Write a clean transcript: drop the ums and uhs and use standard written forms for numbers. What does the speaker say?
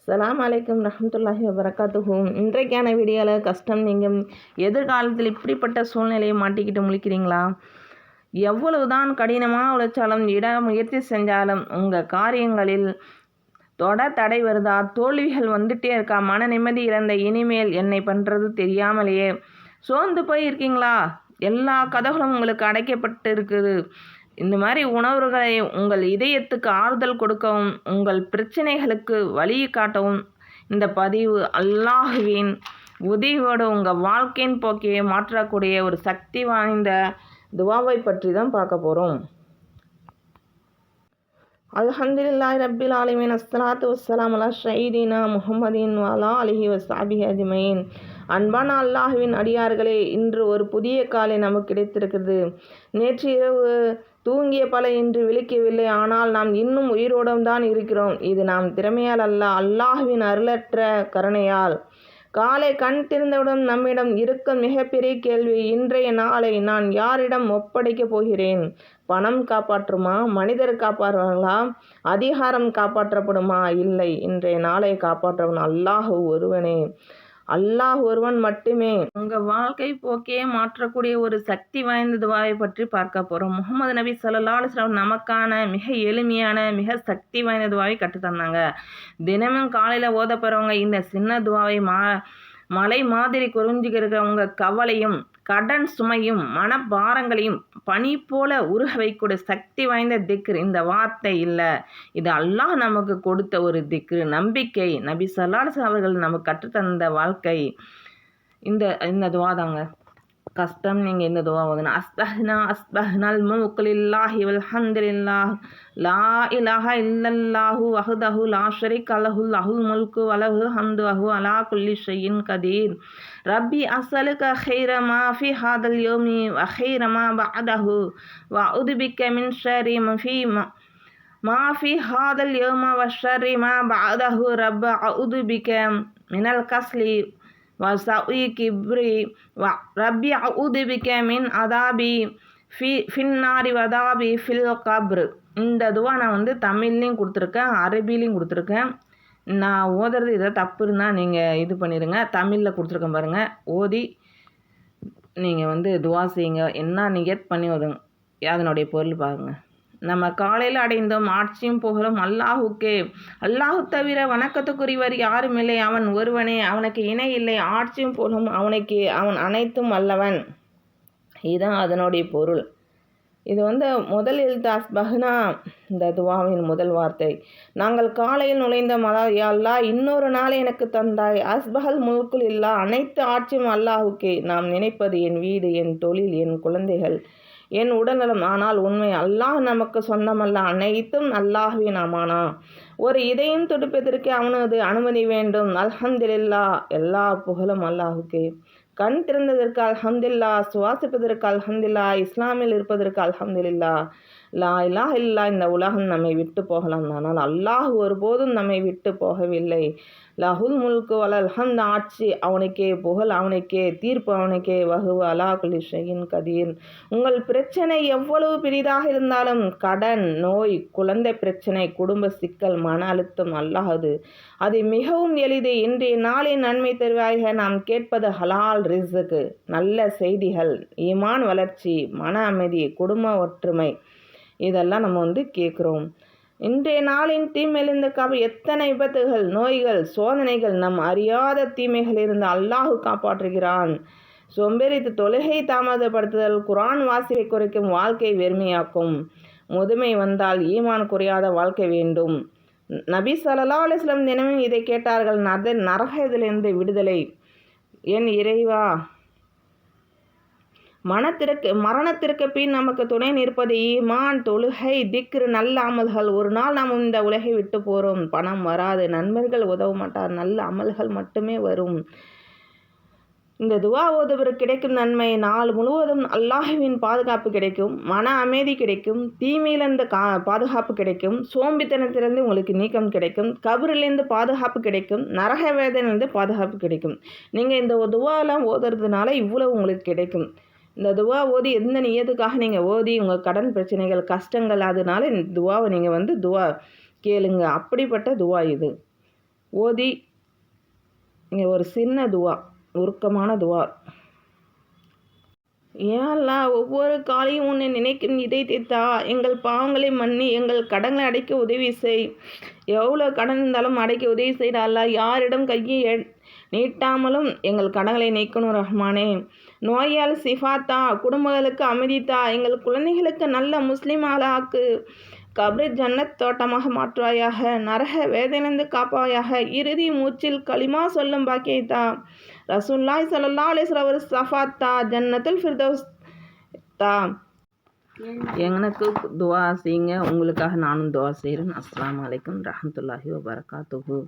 அஸ்ஸலாமு அலைக்கும் ரஹ்மத்துல்லாஹி வபரகாத்துஹு. இன்றைக்கான வீடியோவில் கஷ்டம், நீங்கள் எதிர்காலத்தில் இப்படிப்பட்ட சூழ்நிலையை மாட்டிக்கிட்டு முழிக்கிறீங்களா? எவ்வளவுதான் கடினமாக உழைச்சாலும் முயற்சி செஞ்சாலும் உங்கள் காரியங்களில் தடை வருதா? தோல்விகள் வந்துட்டே இருக்கா? மன நிம்மதி இழந்த இனிமேல் என்னை பண்ணுறது தெரியாமலேயே சோர்ந்து போய் இருக்கீங்களா? எல்லா கதவுகளும் உங்களுக்கு அடைக்கப்பட்டு இருக்குது. இந்த மாதிரி உணர்வுகளை உங்கள் இதயத்துக்கு ஆறுதல் கொடுக்கவும், உங்கள் பிரச்சனைகளுக்கு வழி காட்டவும் இந்த பதிவு அல்லாஹுவின் உதவியோடு உங்கள் வாழ்க்கையின் போக்கையை மாற்றக்கூடிய ஒரு சக்தி வாய்ந்த துவாவை பற்றி தான் பார்க்க போகிறோம். அல்ஹம்துலில்லாஹி ரப்பில் ஆலமீன். அஸ்ஸலாத்து வஸ்ஸலாமு அலா ஸையிதினா முஹம்மதின் வ அலா ஆலிஹி வஸஹ்பிஹி அஜ்மஈன். அன்பான அல்லாஹ்வின் அடியார்களே, இன்று ஒரு புதிய காலை நமக்கு கிடைத்திருக்கிறது. நேற்று இரவு தூங்கிய பல இன்று விழிக்கவில்லை. ஆனால் நாம் இன்னும் உயிரோடும் தான் இருக்கிறோம். இது நாம் திறமையால் அல்ல, அல்லாஹ்வின் அருளற்ற கருணையால். காலை கண் திறந்தவுடன் நம்மிடம் இருக்கும் மிகப்பெரிய கேள்வி, இன்றைய நாளை நான் யாரிடம் ஒப்படைக்கப் போகிறேன்? பணம் காப்பாற்றுமா? மனிதர் காப்பாற்றுவார்களா? அதிகாரம் காப்பாற்றப்படுமா? இல்லை, இன்றைய நாளை காப்பாற்றவன் அல்லாஹ் ஒருவனே. அல்லாஹ் ஒருவன் மட்டுமே. உங்கள் வாழ்க்கை போக்கையே மாற்றக்கூடிய ஒரு சக்தி வாய்ந்த துவாவை பற்றி பார்க்க போகிறோம். முகமது நபி ஸல்லல்லாஹு அலைஹி வஸல்லம் நமக்கான மிக எளிமையான மிக சக்தி வாய்ந்த துவாவை கற்றுத்தந்தாங்க. தினமும் காலையில் ஓத போகிறவங்க இந்த சின்ன துவாவை மலை மாதிரி குறிஞ்சிக்கிற உங்கள் கவலையும் கடன் சுமையும் மனபாரங்களையும் பனி போல உருக வைக்கூடிய சக்தி வாய்ந்த திக்ர். இந்த வார்த்தை இல்லை, இது அல்லாஹ் நமக்கு கொடுத்த ஒரு திக்ரு, நம்பிக்கை. நபி ஸல்லல்லாஹு அலைஹி வஸல்லம் அவர்கள் நமக்கு கற்றுத்தந்த வாழ்க்கை இந்த துவா தாங்க. கஷ்டம், நீங்கள் இந்த துவா ஓதுனா அஸ்பஹ்னல் முல்கு லில்லாஹி வல்ஹம்துலில்லாஹ் லா இலாஹ இல்லல்லாஹு வஹ்தஹு லா ஷரீக லஹு லஹுல் முல்கு வ லஹுல் ஹம்து வ ஹுவ அலா குல்லி ஷைஇன் கதீர். ரப்பி அஸ்அலுக கைர மா ஃபி ஹாதல் யௌமி வ கைர மா பஅதஹு வ அஊது பிக மின் ஷர்ரி மா ஃபி ஹாதல் யௌம வ ஷர்ரி மா பஅதஹு. ரப்ப அஊது பிக மினல் கஸ்லி வசஇ கிப்ரி ரப்பி அஊது பிக மின் அதாபி ஃபின்னாரி வதாபி ஃபில் கப்ர். இந்த துவா நான் தமிழ்லையும் கொடுத்துருக்கேன், அரபிலையும் கொடுத்துருக்கேன். நான் ஓதுறது இதை தப்பு இருந்தால் நீங்கள் இது பண்ணிடுங்க. தமிழில் கொடுத்துருக்கேன் பாருங்கள், ஓதி நீங்கள் துவா செய்யுங்க. என்ன நீங்கள் பண்ணி ஓதுங்க, அதனுடைய பொருள் பாருங்கள். நம்ம காலையில் அடைந்தோம் ஆட்சியும் புகழும் அல்லாஹுக்கே. அல்லாஹு தவிர வணக்கத்துக்குரியவர் யாரும் இல்லை, அவன் ஒருவனே, அவனுக்கு இணை இல்லை. ஆட்சியும் புகழும் அவனுக்கு, அவன் அனைத்தும் அல்லவன். இதுதான் அதனுடைய பொருள். இது முதல் எழுத்து அஸ்பஹ்னா, இந்த துவாவின் முதல் வார்த்தை. நாங்கள் காலையில் நுழைந்த யா அல்லாஹ், இன்னொரு நாளை எனக்கு தந்தாய். அஸ்பஹல் முல்குல் இல்லா, அனைத்து ஆட்சியும் அல்லாஹுக்கே. நாம் நினைப்பது என் வீடு, என் தொழில், என் குழந்தைகள், என் உடல்நலம். ஆனால் உண்மை அல்லாஹ் நமக்கு சொந்தமல்ல, அனைத்தும் அல்லாஹ்வின் அமானா. ஒரு இதயம் துடிப்பதற்கு அவனது அனுமதி வேண்டும். அல்ஹம்துலில்லாஹ், எல்லா புகழும் அல்லாஹுக்கே. கண் திறந்ததற்கு அல்ஹம்துலில்லாஹ், சுவாசிப்பதற்கு அல்ஹம்துலில்லாஹ், இஸ்லாமில் இருப்பதற்கு அல்ஹம்துலில்லாஹ். லா இலாஹ இல்லல்லாஹ். இந்த உலகம் நம்மை விட்டு போகலாம், ஆனால் அல்லாஹ் ஒருபோதும் நம்மை விட்டு போகவில்லை. லஹுல் முல்கு வலல் ஹம்த், ஆட்சி அவனுக்கே, புகழ் அவனுக்கே, தீர்ப்பு அவனுக்கே. வஹுவ அலா குல்லி ஷைஇன் கதீர். உங்கள் பிரச்சனை எவ்வளவு பெரிதாக இருந்தாலும், கடன், நோய், குழந்தை பிரச்சனை, குடும்ப சிக்கல், மன அழுத்தம், அல்லாஹது அது மிகவும் எளிது. இன்றைய நாளின் நன்மை தருவாயாக. நாம் கேட்பது ஹலால் ரிஸ்க், நல்ல செய்திகள், ஈமான் வளர்ச்சி, மன அமைதி, குடும்ப ஒற்றுமை, இதெல்லாம் நம்ம கேட்குறோம். இன்றைய நாளின் தீமையிலிருந்து எத்தனை விபத்துகள், நோய்கள், சோதனைகள், நம் அறியாத தீமைகள் இருந்து அல்லாஹ் காப்பாற்றுகிறான். சோம்பேறித்து, தொழுகை தாமதப்படுத்துதல், குரான் வாசிப்பை குறைக்கும், வாழ்க்கை வெறுமையாக்கும். முதுமை வந்தால் ஈமான் குறையாத வாழ்க்கை வேண்டும். நபி ஸல்லல்லாஹு அலைஹி வஸல்லம் தினமும் இதை கேட்டார்கள். நரகத்திலிருந்து விடுதலை. என் இறைவா, மரணத்திற்கு பின் நமக்கு துணை நிற்பது ஈமான், தொழுகை, திக்ரு, நல்ல அமல்கள். ஒரு நாள் நாம் இந்த உலகை விட்டு போகிறோம். பணம் வராது, நண்பர்கள் உதவ மாட்டார், நல்ல அமல்கள் மட்டுமே வரும். இந்த துவா ஓதுவதற்கு கிடைக்கும் நன்மை, நாள் முழுவதும் அல்லாஹ்வின் பாதுகாப்பு கிடைக்கும், மன அமைதி கிடைக்கும், தீமையிலிருந்து பாதுகாப்பு கிடைக்கும், சோம்பித்தனத்திலிருந்து உங்களுக்கு நீக்கம் கிடைக்கும், கபரிலிருந்து பாதுகாப்பு கிடைக்கும், நரக வேதனையிலிருந்து பாதுகாப்பு கிடைக்கும். நீங்கள் இந்த துவாலாம் ஓதுறதுனால இவ்வளவு உங்களுக்கு கிடைக்கும். இந்த துவா ஓதி எந்த நியத்துக்காக நீங்கள் ஓதி உங்கள் கடன் பிரச்சனைகள், கஷ்டங்கள், அதனால இந்த துவாவை நீங்கள் துவா கேளுங்க. அப்படிப்பட்ட துவா இது. ஓதி இங்கே ஒரு சின்ன துவா, உருக்கமான துவா. யா அல்லாஹ், ஒவ்வொரு காலையும் உன்னை நினைக்கும் இதயத்தை தா. எங்கள் பாவங்களை மன்னி, எங்கள் கடன்களை அடைக்க உதவி செய். எவ்வளோ கடன் இருந்தாலும் அடைக்க உதவி செய்டா அல்லாஹ். யாரிடம் கையை நீட்டாமலும் எங்கள் கடன்களை நீக்கணும் ரஹ்மானே. நோயால் சிஃபாத்தா, குடும்பங்களுக்கு அமைதித்தா, எங்கள் குழந்தைகளுக்கு நல்ல முஸ்லீமாக ஆக்கு. கப்ரி ஜன்னத் தோட்டமாக மாற்றுவாயாக. நரக வேதனைந்து காப்பாயாக. இறுதி மூச்சில் களிமா சொல்லும் பாக்கியத்தா. ரசூலுல்லாஹி ஸல்லல்லாஹு அலைஹி வஸல்லம் ஒரு ஸஃபாத்தா, ஜன்னத்துல் ஃபிர்தௌஸ் தா. எனக்கு துவா செய்யுங்க. உங்களுக்காக நானும் துவா செய்கிறேன். அஸ்ஸலாமு அலைக்கும் ரஹ்மத்துல்லாஹி வபரகாத்துஹு.